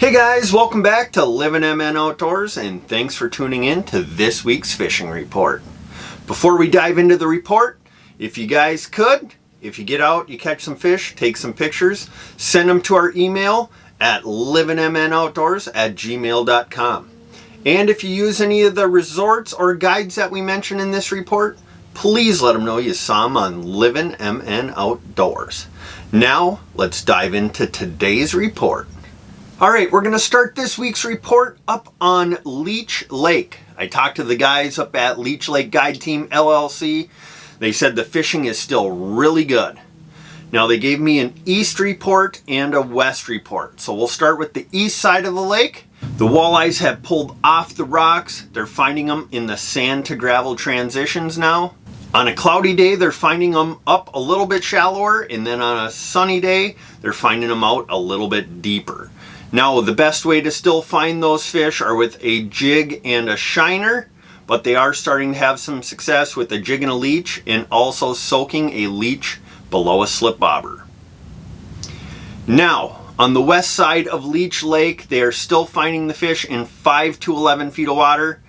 Hey guys, welcome back to Livin MN Outdoors, and thanks for tuning in to this week's fishing report. Before we dive into the report, if you guys could, if you get out, you catch some fish, take some pictures, send them to our email at livinmnoutdoors@gmail.com. And if you use any of the resorts or guides that we mention in this report, please let them know you saw them on Livin MN Outdoors. Now, let's dive into today's report. Alright, we're going to start this week's report up on Leech Lake. I talked to the guys up at Leech Lake Guide Team LLC. They said the fishing is still really good. Now they gave me an east report and a west report. So we'll start with the east side of the lake. The walleyes have pulled off the rocks. They're finding them in the sand to gravel transitions now. On a cloudy day, they're finding them up a little bit shallower, and then on a sunny day, they're finding them out a little bit deeper. Now, the best way to still find those fish are with a jig and a shiner, but they are starting to have some success with a jig and a leech, and also soaking a leech below a slip bobber. Now, on the west side of Leech Lake, they are still finding the fish in 5 to 11 feet of water.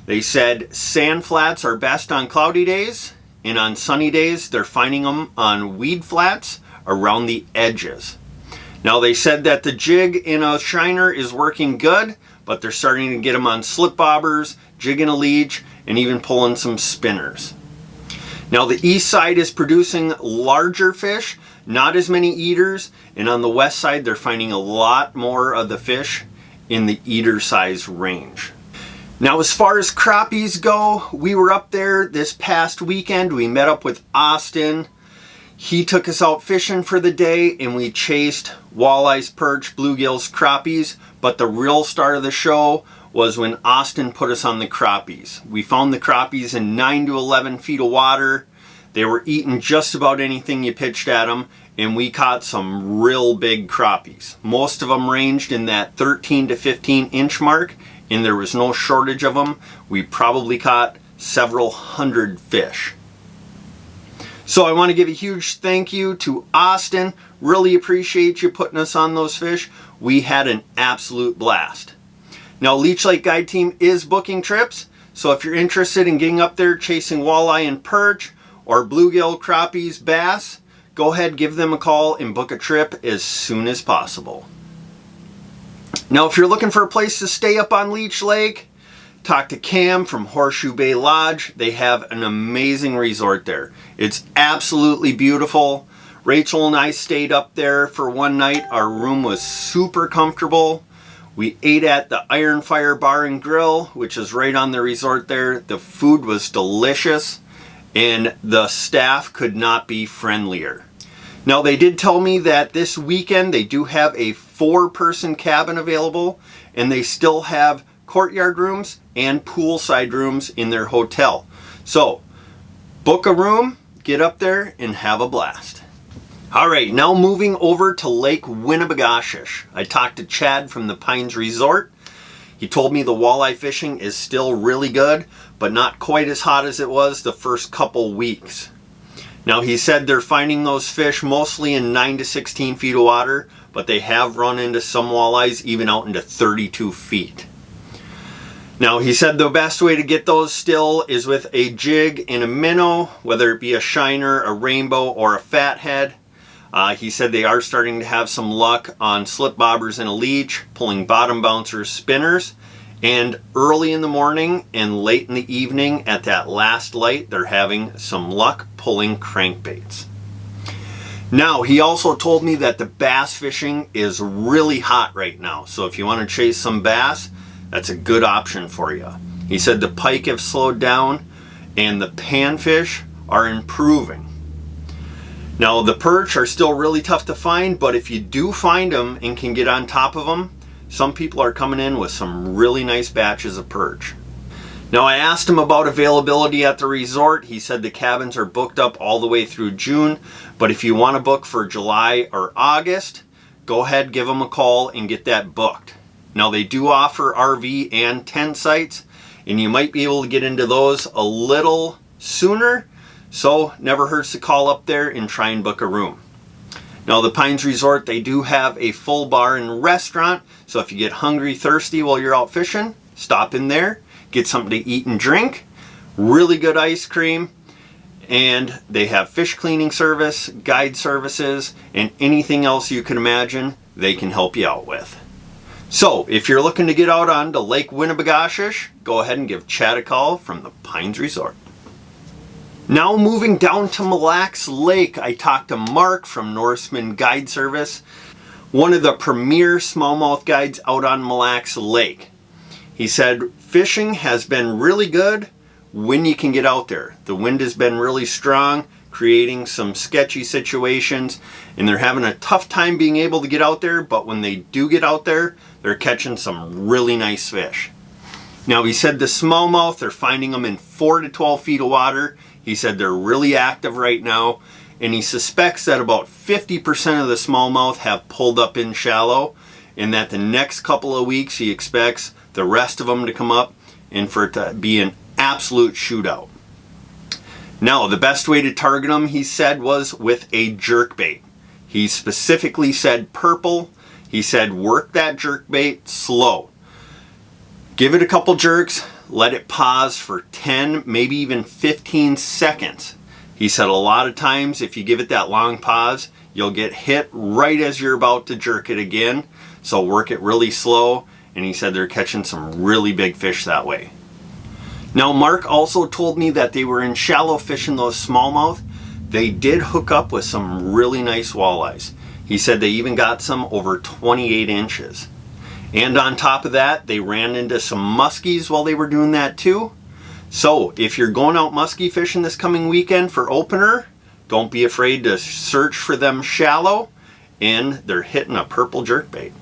They said sand flats are best on cloudy days, and on sunny days, they're finding them on weed flats around the edges. Now they said that the jig in a shiner is working good, but they're starting to get them on slip bobbers, jig and a leech, and even pulling some spinners. Now the east side is producing larger fish, not as many eaters, and on the west side they're finding a lot more of the fish in the eater size range. Now as far as crappies go, we were up there this past weekend. We met up with Austin. He took us out fishing for the day, and we chased walleyes, perch, bluegills, crappies, but the real star of the show was when Austin put us on the crappies. We found the crappies in 9 to 11 feet of water. They were eating just about anything you pitched at them, and we caught some real big crappies. Most of them ranged in that 13 to 15 inch mark, and there was no shortage of them. We probably caught several hundred fish. So I want to give a huge thank you to Austin. Really appreciate you putting us on those fish. We had an absolute blast. Now Leech Lake Guide Team is booking trips, so if you're interested in getting up there chasing walleye and perch or bluegill, crappies, bass, go ahead, give them a call and book a trip as soon as possible. Now if you're looking for a place to stay up on Leech Lake, talk to Cam from Horseshoe Bay Lodge. They have an amazing resort there. It's absolutely beautiful. Rachel and I stayed up there for one night. Our room was super comfortable. We ate at the Iron Fire Bar and Grill, which is right on the resort there. The food was delicious, and the staff could not be friendlier. Now they did tell me that this weekend they do have a 4-person cabin available, and they still have courtyard rooms and poolside rooms in their hotel. So book a room, get up there, and have a blast. Alright, now moving over to Lake Winnibigoshish. I talked to Chad from the Pines Resort. He told me the walleye fishing is still really good, but not quite as hot as it was the first couple weeks. Now he said they're finding those fish mostly in 9 to 16 feet of water, but they have run into some walleyes even out into 32 feet. Now he said the best way to get those still is with a jig and a minnow, whether it be a shiner, a rainbow, or a fathead. He said they are starting to have some luck on slip bobbers and a leech, pulling bottom bouncers, spinners, and early in the morning and late in the evening at that last light, they're having some luck pulling crankbaits. Now, he also told me that the bass fishing is really hot right now, so if you want to chase some bass, that's a good option for you. He said the pike have slowed down and the panfish are improving. Now the perch are still really tough to find, but if you do find them and can get on top of them, some people are coming in with some really nice batches of perch. Now I asked him about availability at the resort. He said the cabins are booked up all the way through June, but if you want to book for July or August, go ahead, give them a call and get that booked. Now they do offer RV and tent sites, and you might be able to get into those a little sooner, so never hurts to call up there and try and book a room. Now the Pines Resort, they do have a full bar and restaurant, so if you get hungry, thirsty while you're out fishing, stop in there, get something to eat and drink. Really good ice cream, and they have fish cleaning service, guide services, and anything else you can imagine they can help you out with. So if you're looking to get out onto Lake Winnibigoshish, go ahead and give Chad a call from the Pines Resort. Now moving down to Mille Lacs Lake, I talked to Mark from Norseman Guide Service, one of the premier smallmouth guides out on Mille Lacs Lake. He said fishing has been really good when you can get out there. The wind has been really strong, creating some sketchy situations, and they're having a tough time being able to get out there, but when they do get out there, they're catching some really nice fish. Now he said the smallmouth, they're finding them in 4 to 12 feet of water. He said they're really active right now, and he suspects that about 50% of the smallmouth have pulled up in shallow, and that the next couple of weeks he expects the rest of them to come up and for it to be an absolute shootout. Now the best way to target them, he said, was with a jerkbait. He specifically said purple. He said work that jerkbait slow. Give it a couple jerks, let it pause for 10, maybe even 15 seconds. He said a lot of times if you give it that long pause, you'll get hit right as you're about to jerk it again. So work it really slow, and he said they're catching some really big fish that way. Now Mark also told me that they were in shallow fishing those smallmouth. They did hook up with some really nice walleyes. He said they even got some over 28 inches. And on top of that, they ran into some muskies while they were doing that too. So if you're going out muskie fishing this coming weekend for opener, don't be afraid to search for them shallow, and they're hitting a purple jerkbait.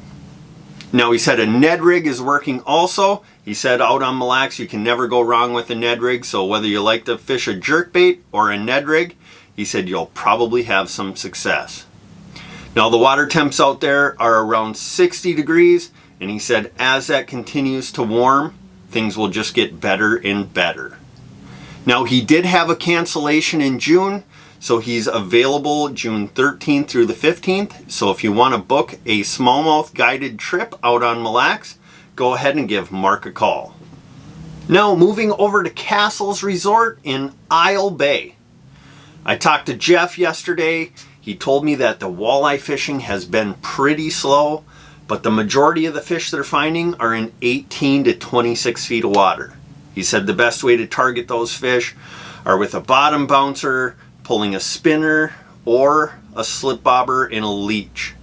Now he said a Ned rig is working also. He said out on Mille Lacs you can never go wrong with a Ned rig, so whether you like to fish a jerkbait or a Ned rig, he said you'll probably have some success. Now the water temps out there are around 60 degrees, and he said as that continues to warm, things will just get better and better. Now he did have a cancellation in June, so he's available June 13th through the 15th. So if you want to book a smallmouth guided trip out on Mille Lacs, go ahead and give Mark a call. Now moving over to Castles Resort in Isle Bay. I talked to Jeff yesterday. He told me that the walleye fishing has been pretty slow, but the majority of the fish they're finding are in 18 to 26 feet of water. He said the best way to target those fish are with a bottom bouncer, pulling a spinner, or a slip bobber and a leech.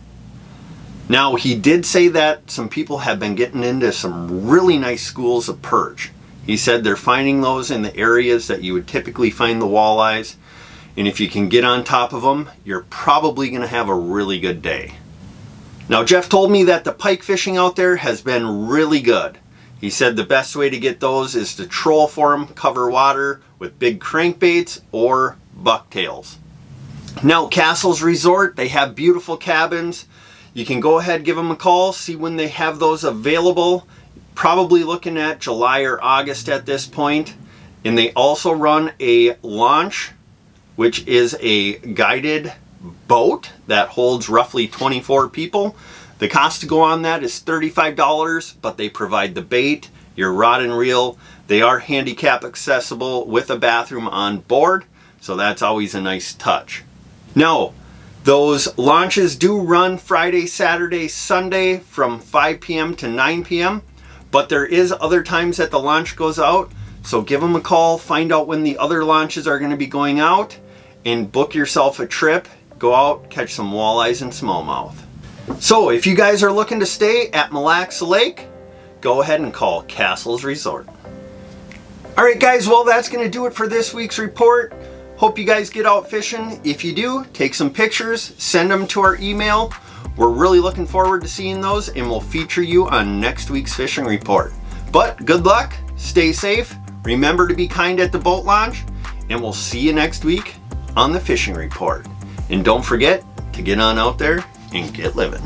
Now he did say that some people have been getting into some really nice schools of perch. He said they're finding those in the areas that you would typically find the walleyes, and if you can get on top of them, you're probably going to have a really good day. Now Jeff told me that the pike fishing out there has been really good. He said the best way to get those is to troll for them, cover water with big crankbaits or bucktails. Now Castles Resort, they have beautiful cabins. You can go ahead, give them a call, see when they have those available. Probably looking at July or August at this point. And they also run a launch, which is a guided boat that holds roughly 24 people. The cost to go on that is $35, but they provide the bait, your rod and reel. They are handicap accessible with a bathroom on board, so that's always a nice touch. Now, those launches do run Friday, Saturday, Sunday from 5 p.m. to 9 p.m., but there is other times that the launch goes out, so give them a call, find out when the other launches are going to be going out, and book yourself a trip. Go out, catch some walleyes and smallmouth. So if you guys are looking to stay at Mille Lacs Lake, go ahead and call Castles Resort. Alright guys, well that's going to do it for this week's report. Hope you guys get out fishing. If you do, take some pictures, send them to our email. We're really looking forward to seeing those, and we'll feature you on next week's fishing report. But good luck, stay safe, remember to be kind at the boat launch, and we'll see you next week on the fishing report. And don't forget to get on out there and get living.